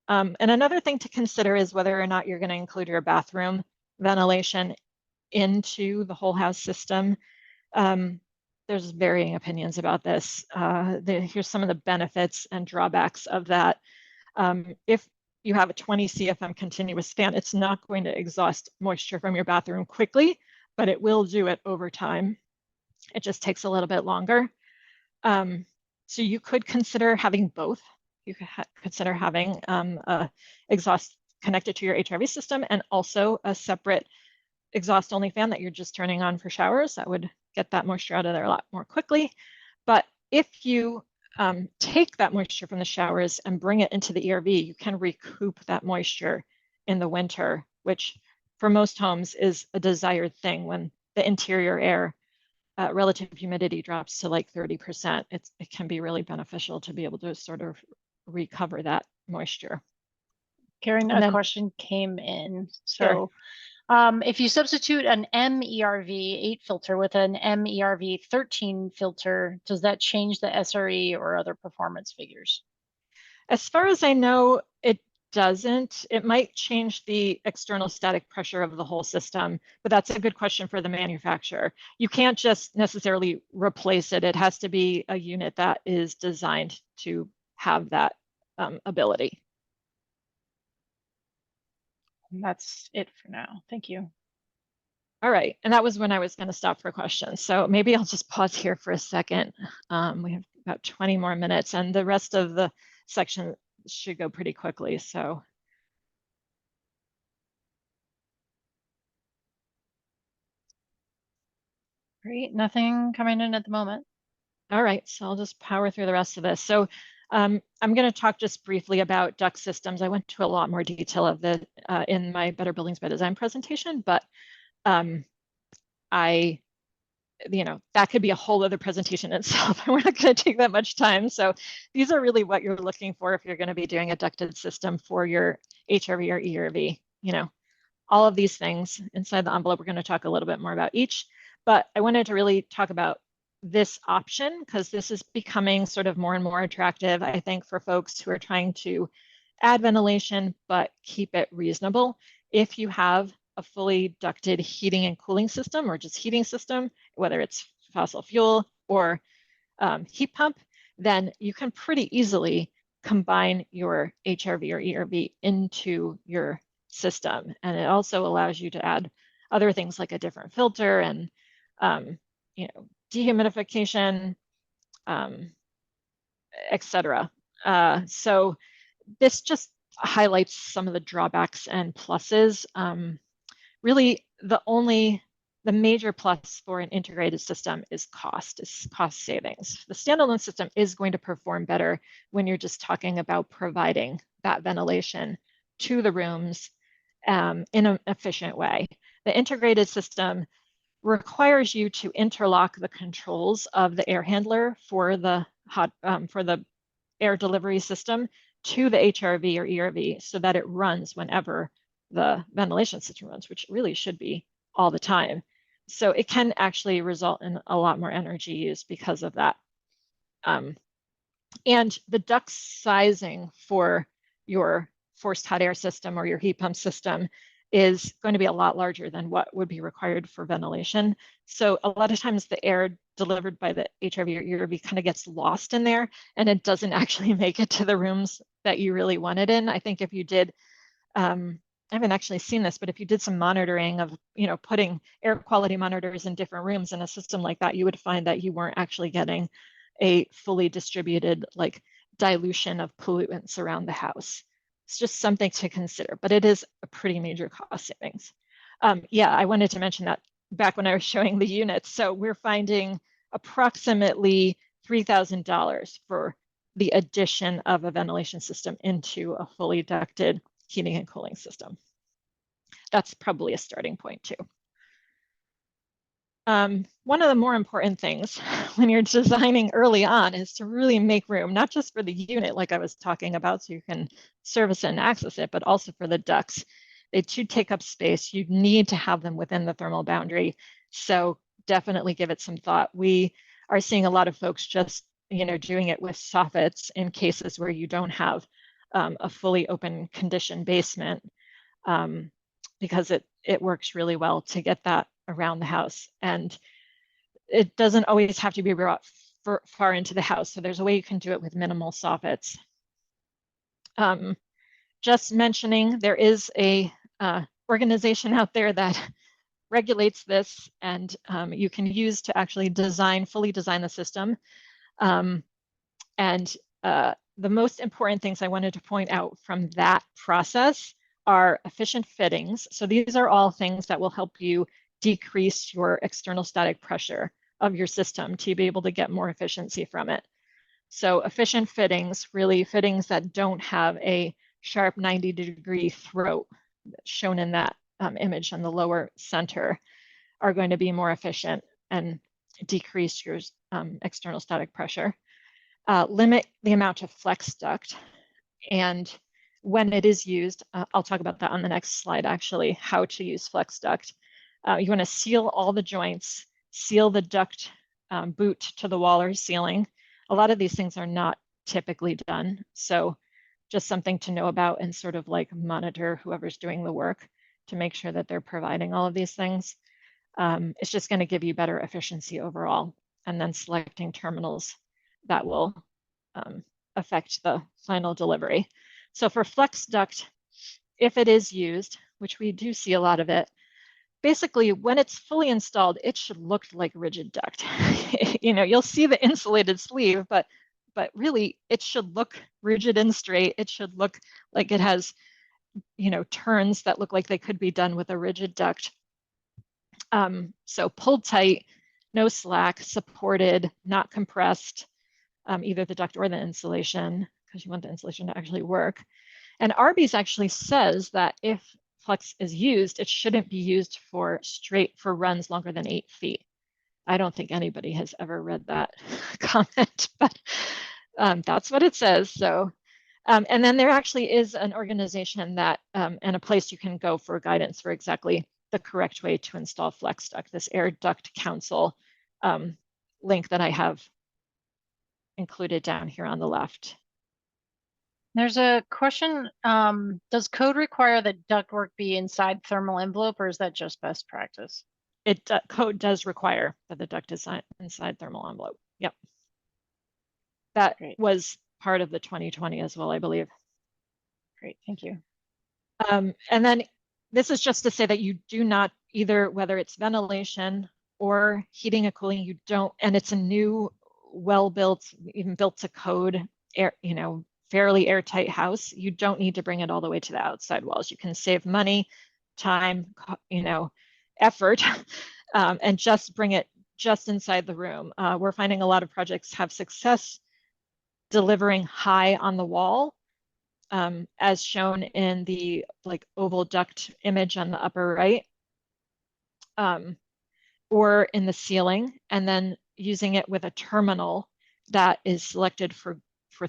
Speaker 2: And another thing to consider is whether or not you're going to include your bathroom ventilation into the whole house system. There's varying opinions about this. Here's some of the benefits and drawbacks of that. If you have a 20 CFM continuous fan, it's not going to exhaust moisture from your bathroom quickly, but it will do it over time. It just takes a little bit longer. So you could consider having both. You could consider having exhaust connected to your HRV system and also a separate exhaust only fan that you're just turning on for showers. That would get that moisture out of there a lot more quickly. But if you take that moisture from the showers and bring it into the ERV, you can recoup that moisture in the winter, which for most homes is a desired thing when the interior air relative humidity drops to like 30%. It can be really beneficial to be able to sort of recover that moisture.
Speaker 1: Karen, a question came in. So
Speaker 2: sure.
Speaker 1: If you substitute an MERV 8 filter with an MERV 13 filter, does that change the SRE or other performance figures?
Speaker 2: As far as I know, it doesn't. It might change the external static pressure of the whole system, but that's a good question for the manufacturer. You can't just necessarily replace it. It has to be a unit that is designed to have that ability.
Speaker 1: And that's it for now. Thank you.
Speaker 2: All right, and that was when I was going to stop for questions. So maybe I'll just pause here for a second. We have about 20 more minutes, and the rest of the section should go pretty quickly. So.
Speaker 1: Great, nothing coming in at the moment.
Speaker 2: All right, so I'll just power through the rest of this. So I'm going to talk just briefly about duct systems. I went to a lot more detail of the in my Better Buildings by Design presentation, but that could be a whole other presentation itself. We're not going to take that much time. So these are really what you're looking for if you're going to be doing a ducted system for your HRV or ERV. All of these things inside the envelope. We're going to talk a little bit more about each, but I wanted to really talk about this option because this is becoming sort of more and more attractive, I think, for folks who are trying to add ventilation but keep it reasonable. If you have a fully ducted heating and cooling system or just heating system, whether it's fossil fuel or heat pump, then you can pretty easily combine your HRV or ERV into your system. And it also allows you to add other things like a different filter and dehumidification, etc. So this just highlights some of the drawbacks and pluses. Really, the only the major plus for an integrated system is cost savings. The standalone system is going to perform better when you're just talking about providing that ventilation to the rooms in an efficient way. The integrated system requires you to interlock the controls of the air handler for the air delivery system to the HRV or ERV so that it runs whenever the ventilation system runs, which really should be all the time. So it can actually result in a lot more energy use because of that. And the duct sizing for your forced hot air system or your heat pump system is going to be a lot larger than what would be required for ventilation. So a lot of times the air delivered by the HRV or ERV kind of gets lost in there and it doesn't actually make it to the rooms that you really want it in. I think if you did, I haven't actually seen this, but if you did some monitoring of, putting air quality monitors in different rooms in a system like that, you would find that you weren't actually getting a fully distributed dilution of pollutants around the house. It's just something to consider, but it is a pretty major cost savings. Yeah, I wanted to mention that back when I was showing the units. So we're finding approximately $3,000 for the addition of a ventilation system into a fully ducted heating and cooling system. That's probably a starting point too. One of the more important things when you're designing early on is to really make room, not just for the unit like I was talking about so you can service it and access it, but also for the ducts. They should take up space. You need to have them within the thermal boundary. So definitely give it some thought. We are seeing a lot of folks just doing it with soffits in cases where you don't have a fully open condition basement because it works really well to get that around the house. And it doesn't always have to be brought far into the house. So there's a way you can do it with minimal soffits. Just mentioning, there is a organization out there that regulates this and you can use to actually fully design the system. The most important things I wanted to point out from that process are efficient fittings. So these are all things that will help you decrease your external static pressure of your system to be able to get more efficiency from it. So efficient fittings, really fittings that don't have a sharp 90-degree throat shown in that image on the lower center, are going to be more efficient and decrease your external static pressure. Limit the amount of flex duct, and when it is used, I'll talk about that on the next slide actually, how to use flex duct. You want to seal all the joints, seal the duct boot to the wall or ceiling. A lot of these things are not typically done, so just something to know about and sort of monitor whoever's doing the work to make sure that they're providing all of these things. It's just going to give you better efficiency overall, and then selecting terminals that will affect the final delivery. So for flex duct, if it is used, which we do see a lot of it, basically when it's fully installed, it should look like rigid duct. You'll see the insulated sleeve, but really it should look rigid and straight. It should look like it has, turns that look like they could be done with a rigid duct. So pulled tight, no slack, supported, not compressed, either the duct or the insulation, because you want the insulation to actually work. And Arby's actually says that if flex is used, it shouldn't be used for runs longer than 8 feet. I don't think anybody has ever read that comment, but that's what it says. So, and then there actually is an organization that and a place you can go for guidance for exactly the correct way to install flex duct, this Air Duct Council link that I have included down here on the left.
Speaker 1: There's a question, does code require that ductwork be inside thermal envelope, or is that just best practice?
Speaker 2: Code does require that the duct is inside thermal envelope. Yep. That was part of the 2020 as well, I believe.
Speaker 1: Great, thank you.
Speaker 2: And then this is just to say that you do not either, whether it's ventilation or heating and cooling, you don't, and it's a new, well-built, even built to code, fairly airtight house, you don't need to bring it all the way to the outside walls. You can save money, time, effort and just bring it just inside the room. We're finding a lot of projects have success delivering high on the wall, as shown in the like oval duct image on the upper right, or in the ceiling, and then using it with a terminal that is selected for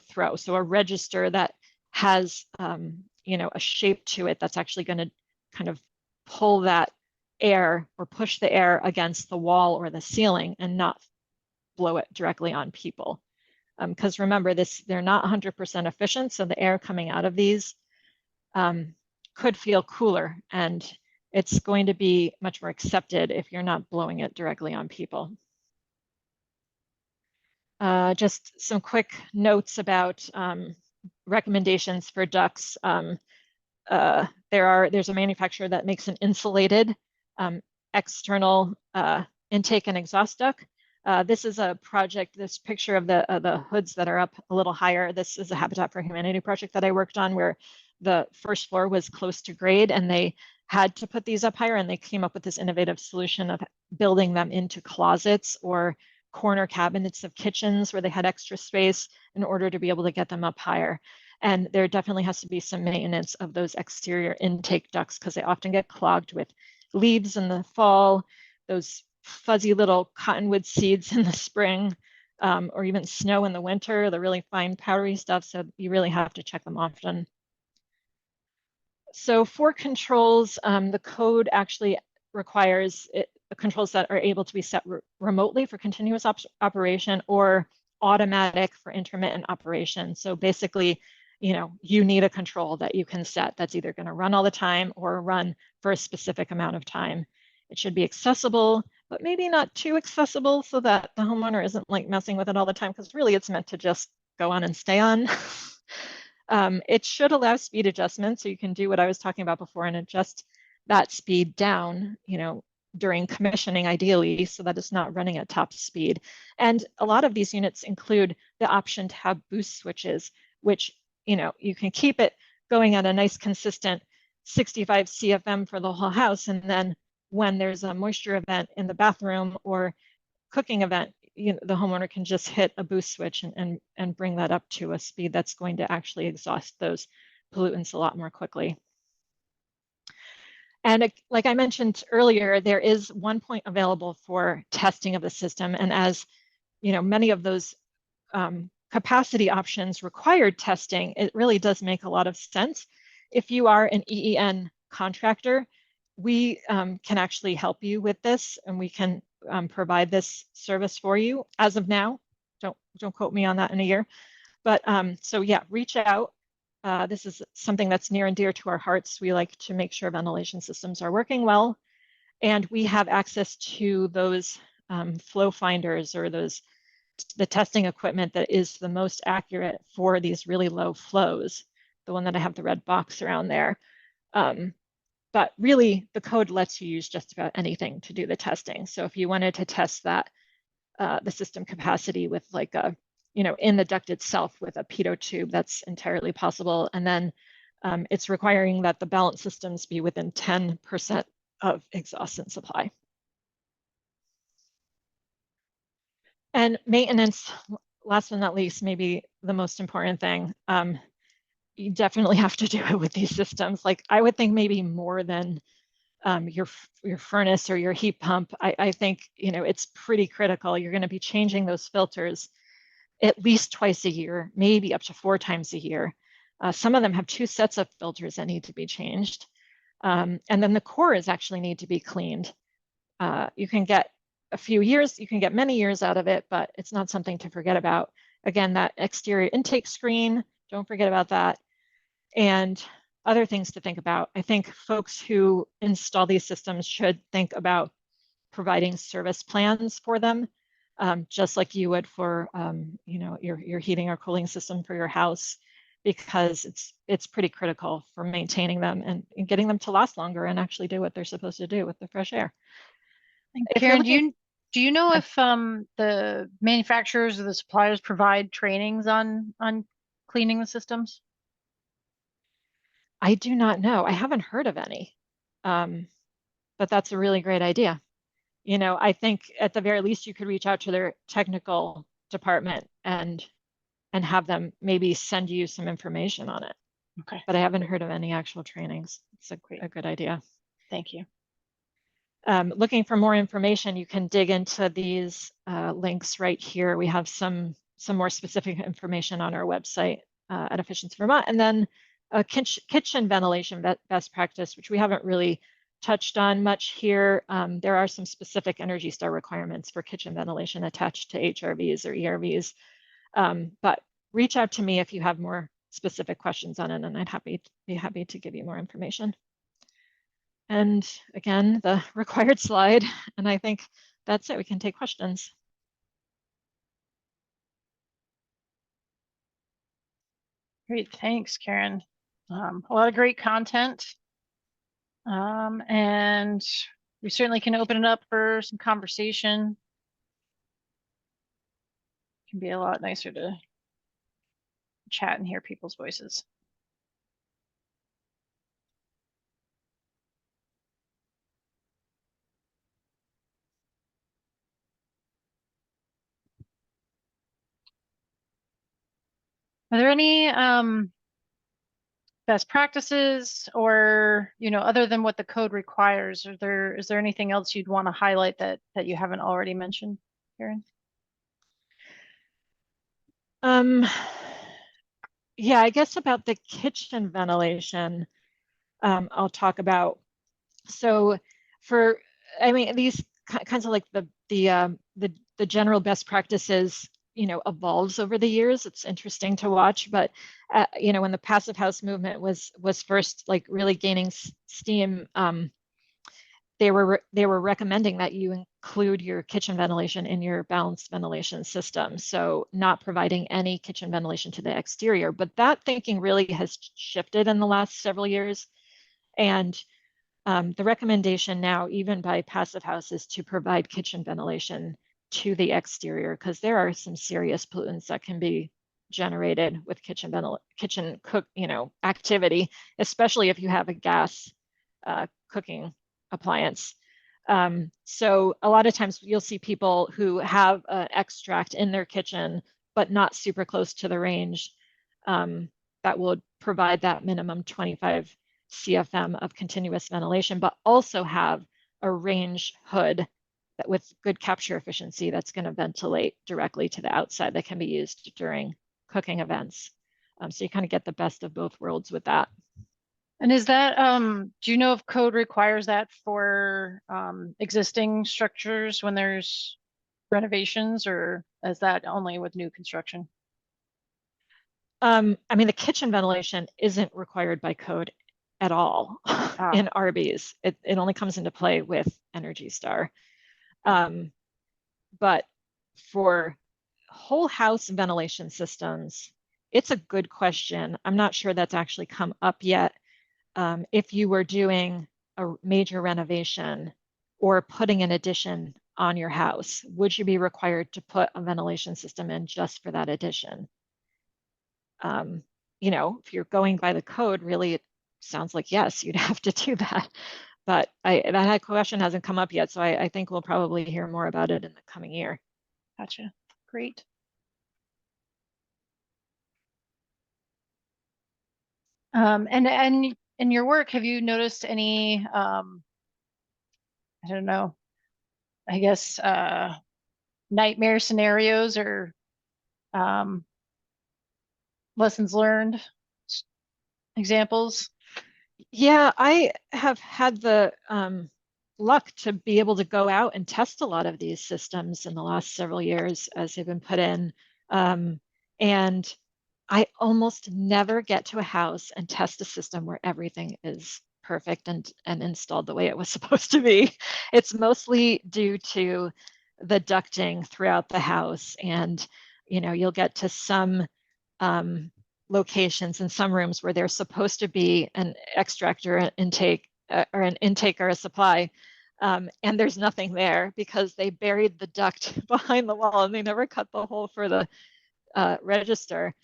Speaker 2: throw. So a register that has a shape to it that's actually going to kind of pull that air or push the air against the wall or the ceiling and not blow it directly on people. Because remember, they're not 100% efficient, so the air coming out of these could feel cooler, and it's going to be much more accepted if you're not blowing it directly on people. Just some quick notes about recommendations for ducts. There's a manufacturer that makes an insulated external intake and exhaust duct. This is a project, this picture of the hoods that are up a little higher. This is a Habitat for Humanity project that I worked on where the first floor was close to grade and they had to put these up higher, and they came up with this innovative solution of building them into closets or corner cabinets of kitchens where they had extra space in order to be able to get them up higher. And there definitely has to be some maintenance of those exterior intake ducts because they often get clogged with leaves in the fall, those fuzzy little cottonwood seeds in the spring, or even snow in the winter, the really fine powdery stuff. So you really have to check them often. So for controls, the code actually requires controls that are able to be set remotely for continuous operation or automatic for intermittent operation. So basically, you need a control that you can set that's either going to run all the time or run for a specific amount of time. It should be accessible, but maybe not too accessible so that the homeowner isn't like messing with it all the time, because really it's meant to just go on and stay on. It should allow speed adjustments, so you can do what I was talking about before and adjust that speed down, during commissioning ideally, so that it's not running at top speed. And a lot of these units include the option to have boost switches, which, you can keep it going at a nice consistent 65 CFM for the whole house. And then when there's a moisture event in the bathroom or cooking event, the homeowner can just hit a boost switch and bring that up to a speed that's going to actually exhaust those pollutants a lot more quickly. And like I mentioned earlier, there is 1 point available for testing of the system. And as many of those capacity options required testing, it really does make a lot of sense. If you are an EEN contractor, we can actually help you with this, and we can provide this service for you as of now. Don't quote me on that in a year. But so yeah, reach out. This is something that's near and dear to our hearts. We like to make sure ventilation systems are working well. And we have access to those flow finders or the testing equipment that is the most accurate for these really low flows, the one that I have the red box around there. But really, the code lets you use just about anything to do the testing. So if you wanted to test that, the system capacity with like a, in the duct itself with a pitot tube, that's entirely possible. And then it's requiring that the balance systems be within 10% of exhaust and supply. And maintenance, last but not least, maybe the most important thing. You definitely have to do it with these systems. Like I would think maybe more than your furnace or your heat pump. I think it's pretty critical. You're going to be changing those filters at least twice a year, maybe up to 4 times a year. Some of them have 2 sets of filters that need to be changed. And then the cores actually need to be cleaned. You can get a few years, you can get many years out of it, but it's not something to forget about. Again, that exterior intake screen, don't forget about that. And other things to think about. I think folks who install these systems should think about providing service plans for them, just like you would for your heating or cooling system for your house, because it's pretty critical for maintaining them and getting them to last longer and actually do what they're supposed to do with the fresh air.
Speaker 1: Karen, do you know if the manufacturers or the suppliers provide trainings on cleaning the systems?
Speaker 2: I do not know. I haven't heard of any, but that's a really great idea. you know, I think at the very least you could reach out to their technical department and have them maybe send you some information on it.
Speaker 1: Okay,
Speaker 2: But I haven't heard of any actual trainings. It's
Speaker 1: great.
Speaker 2: a good idea.
Speaker 1: Thank you.
Speaker 2: Looking for more information, you can dig into these links right here. We have some more specific information on our website at Efficiency Vermont, and then a kitchen ventilation best practice, which we haven't really touched on much here. There are some specific Energy Star requirements for kitchen ventilation attached to HRVs or ERVs, but reach out to me if you have more specific questions on it, and I'd be happy to give you more information. And again, the required slide, and I think that's it. We can take questions.
Speaker 1: Great, thanks, Karen. A lot of great content. And we certainly can open it up for some conversation. It can be a lot nicer to chat and hear people's voices. Are there any best practices, or, you know, other than what the code requires, is there anything else you'd want to highlight that you haven't already mentioned, Karen?
Speaker 2: Yeah, I guess about the kitchen ventilation, I'll talk about. So for, I mean, these kinds of like the general best practices, you know, evolves over the years. It's interesting to watch, but you know, when the passive house movement was first like really gaining steam, they were recommending that you include your kitchen ventilation in your balanced ventilation system. So not providing any kitchen ventilation to the exterior. But that thinking really has shifted in the last several years. And the recommendation now, even by passive houses, to provide kitchen ventilation to the exterior, because there are some serious pollutants that can be generated with kitchen activity, especially if you have a gas cooking appliance. So a lot of times you'll see people who have an extract in their kitchen, but not super close to the range, that will provide that minimum 25 CFM of continuous ventilation, but also have a range hood that with good capture efficiency that's going to ventilate directly to the outside that can be used during cooking events. So you kind of get the best of both worlds with that.
Speaker 1: And is that, do you know if code requires that for existing structures when there's renovations, or is that only with new construction?
Speaker 2: I mean, the kitchen ventilation isn't required by code at all in RVs. It only comes into play with Energy Star. But for whole house ventilation systems, it's a good question. I'm not sure that's actually come up yet. If you were doing a major renovation or putting an addition on your house, would you be required to put a ventilation system in just for that addition? You know, if you're going by the code, really, it sounds like yes, you'd have to do that. But that question hasn't come up yet, so I think we'll probably hear more about it in the coming year.
Speaker 1: Gotcha. Great. And in your work, have you noticed any, I don't know, I guess, nightmare scenarios or lessons learned examples?
Speaker 2: Yeah, I have had the luck to be able to go out and test a lot of these systems in the last several years as they've been put in. And I almost never get to a house and test a system where everything is perfect and installed the way it was supposed to be. It's mostly due to the ducting throughout the house. And, you know, you'll get to some locations in some rooms where there's supposed to be an extract or an intake or an intake or a supply. And there's nothing there because they buried the duct behind the wall and they never cut the hole for the register.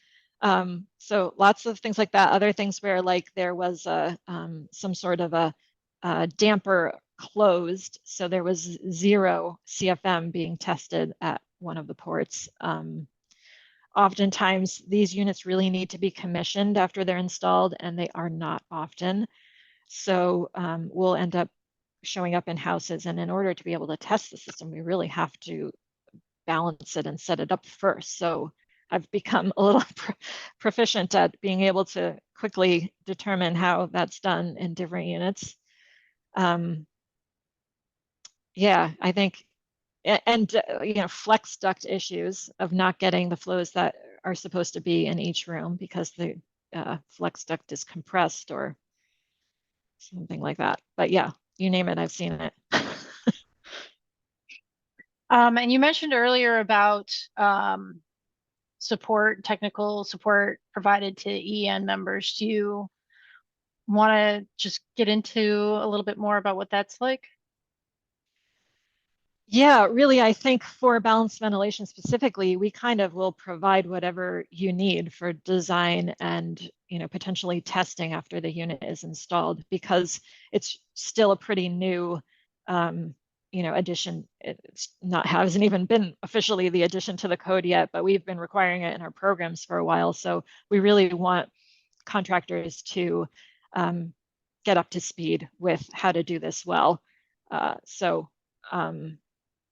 Speaker 2: So lots of things like that. Other things where like there was some sort of a damper closed, so there was 0 CFM being tested at one of the ports. Oftentimes, these units really need to be commissioned after they're installed, and they are not often. So we'll end up showing up in houses, and in order to be able to test the system, we really have to balance it and set it up first. So I've become a little proficient at being able to quickly determine how that's done in different units. Yeah, I think, and you know, flex duct issues of not getting the flows that are supposed to be in each room because the flex duct is compressed or something like that. But yeah, you name it, I've seen it.
Speaker 1: And you mentioned earlier about technical support provided to EN members. Do you want to just get into a little bit more about what that's like?
Speaker 2: Yeah, really, I think for balanced ventilation specifically, we kind of will provide whatever you need for design and, you know, potentially testing after the unit is installed, because it's still a pretty new, you know, addition. It's not, hasn't even been officially the addition to the code yet, but we've been requiring it in our programs for a while. So we really want contractors to get up to speed with how to do this well.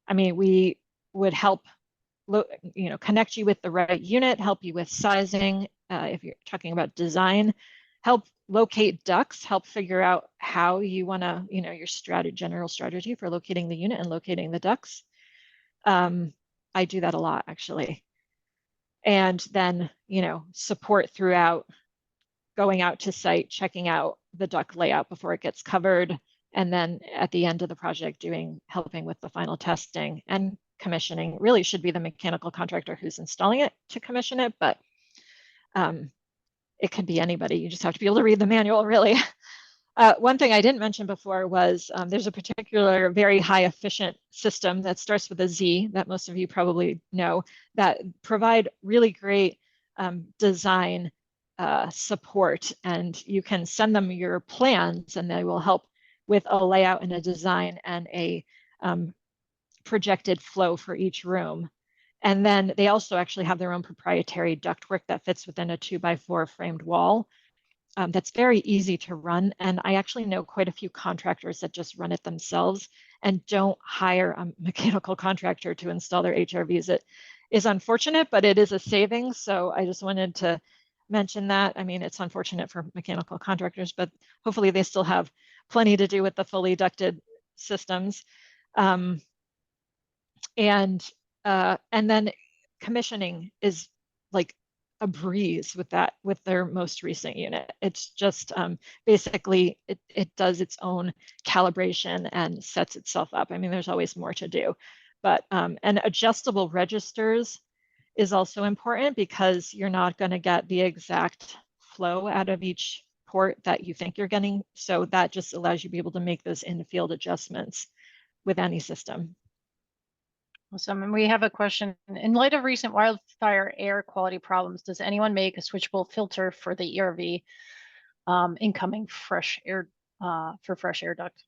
Speaker 2: I mean, we would help, you know, connect you with the right unit, help you with sizing. If you're talking about design, help locate ducts, help figure out how you want to, you know, your general strategy for locating the unit and locating the ducts. I do that a lot, actually. And then, you know, support throughout, going out to site, checking out the duct layout before it gets covered, and then at the end of the project helping with the final testing and commissioning. Really should be the mechanical contractor who's installing it to commission it, but it could be anybody. You just have to be able to read the manual, really. One thing I didn't mention before was there's a particular very high efficient system that starts with a Z that most of you probably know that provide really great design support, and you can send them your plans and they will help with a layout and a design and a projected flow for each room. And then they also actually have their own proprietary ductwork that fits within a 2x4 framed wall. That's very easy to run. And I actually know quite a few contractors that just run it themselves and don't hire a mechanical contractor to install their HRVs. It is unfortunate, but it is a savings. So I just wanted to mention that. I mean, it's unfortunate for mechanical contractors, but hopefully they still have plenty to do with the fully ducted systems. And then commissioning is like a breeze with that, with their most recent unit. It's just basically it does its own calibration and sets itself up. I mean, there's always more to do, but and adjustable registers is also important because you're not going to get the exact flow out of each port that you think you're getting. So that just allows you to be able to make those in-field adjustments with any system.
Speaker 1: Awesome. And we have a question. In light of recent wildfire air quality problems, does anyone make a switchable filter for the ERV incoming fresh air for fresh air duct?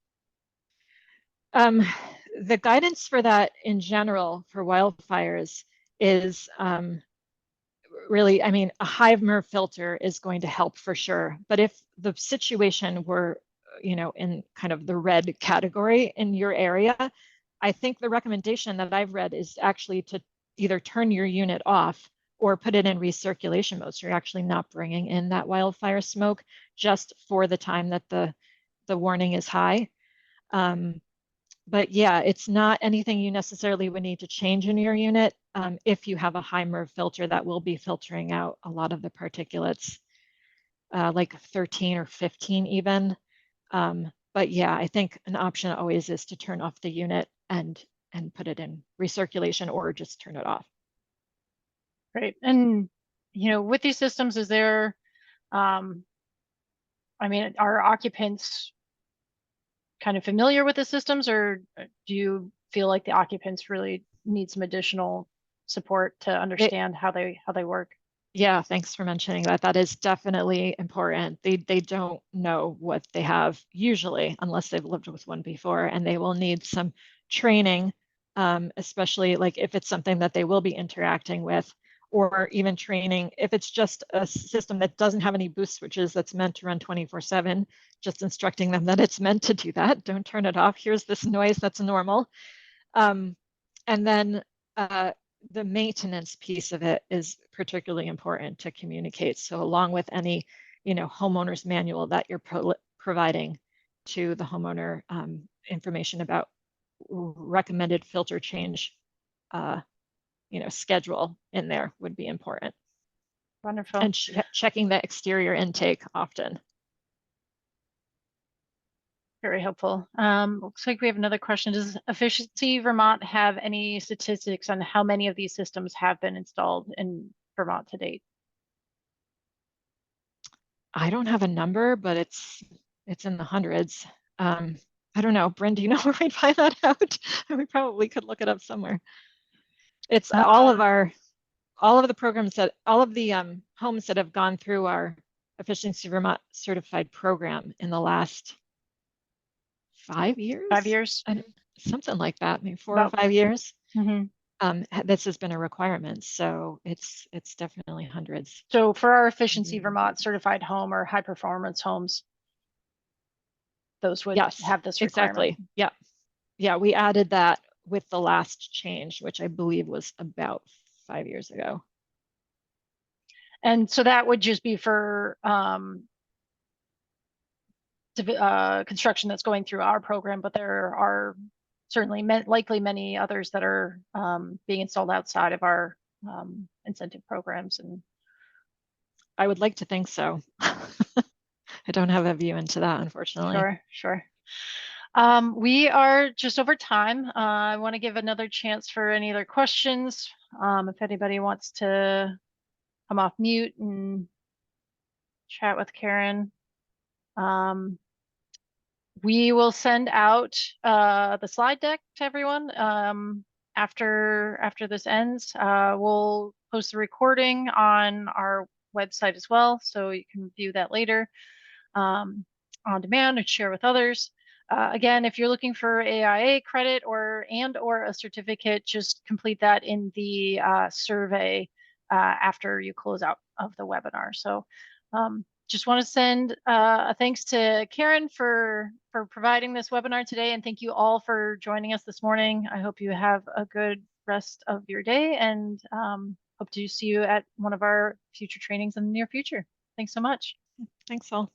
Speaker 2: The guidance for that in general for wildfires is really, I mean, a hive MERV filter is going to help for sure. But if the situation were, you know, in kind of the red category in your area, I think the recommendation that I've read is actually to either turn your unit off or put it in recirculation mode. So you're actually not bringing in that wildfire smoke just for the time that the warning is high. But yeah, it's not anything you necessarily would need to change in your unit if you have a high MERV filter that will be filtering out a lot of the particulates, like 13 or 15 even. But yeah, I think an option always is to turn off the unit and put it in recirculation or just turn it off.
Speaker 1: Great. And, you know, with these systems, is there, I mean, are occupants kind of familiar with the systems, or do you feel like the occupants really need some additional support to understand how they work?
Speaker 2: Yeah, thanks for mentioning that. That is definitely important. They don't know what they have usually unless they've lived with one before, and they will need some training, especially like if it's something that they will be interacting with, or even training if it's just a system that doesn't have any boost switches that's meant to run 24/7, just instructing them that it's meant to do that. Don't turn it off. Here's this noise that's normal. And then the maintenance piece of it is particularly important to communicate. So along with any, homeowner's manual that you're providing to the homeowner, information about recommended filter change, schedule in there would be important.
Speaker 1: Wonderful.
Speaker 2: And checking the exterior intake often.
Speaker 1: Very helpful. Looks like we have another question. Does Efficiency Vermont have any statistics on how many of these systems have been installed in Vermont to date?
Speaker 2: I don't have a number, but it's in the hundreds. I don't know. Bryn, do you know where we'd find that out? We probably could look it up somewhere. It's all of the programs that all of the homes that have gone through our Efficiency Vermont certified program in the last 5 years.
Speaker 1: 5 years?
Speaker 2: Something like that, maybe 4 or 5 years. This has been a requirement, so it's definitely hundreds.
Speaker 1: So for our Efficiency Vermont certified home or high performance homes, those would have this requirement.
Speaker 2: Exactly. Yeah, we added that with the last change, which I believe was about 5 years ago.
Speaker 1: And so that would just be for construction that's going through our program, but there are certainly likely many others that are being installed outside of our incentive programs. And
Speaker 2: I would like to think so. I don't have a view into that, unfortunately.
Speaker 1: Sure. We are just over time. I want to give another chance for any other questions. If anybody wants to come off mute and chat with Karen. We will send out the slide deck to everyone after this ends. We'll post the recording on our website as well, so you can view that later on demand and share with others. Again, if you're looking for AIA credit or a certificate, just complete that in the survey after you close out of the webinar. So just want to send a thanks to Karen for providing this webinar today, and thank you all for joining us this morning. I hope you have a good rest of your day, and hope to see you at one of our future trainings in the near future. Thanks so much.
Speaker 2: Thanks all.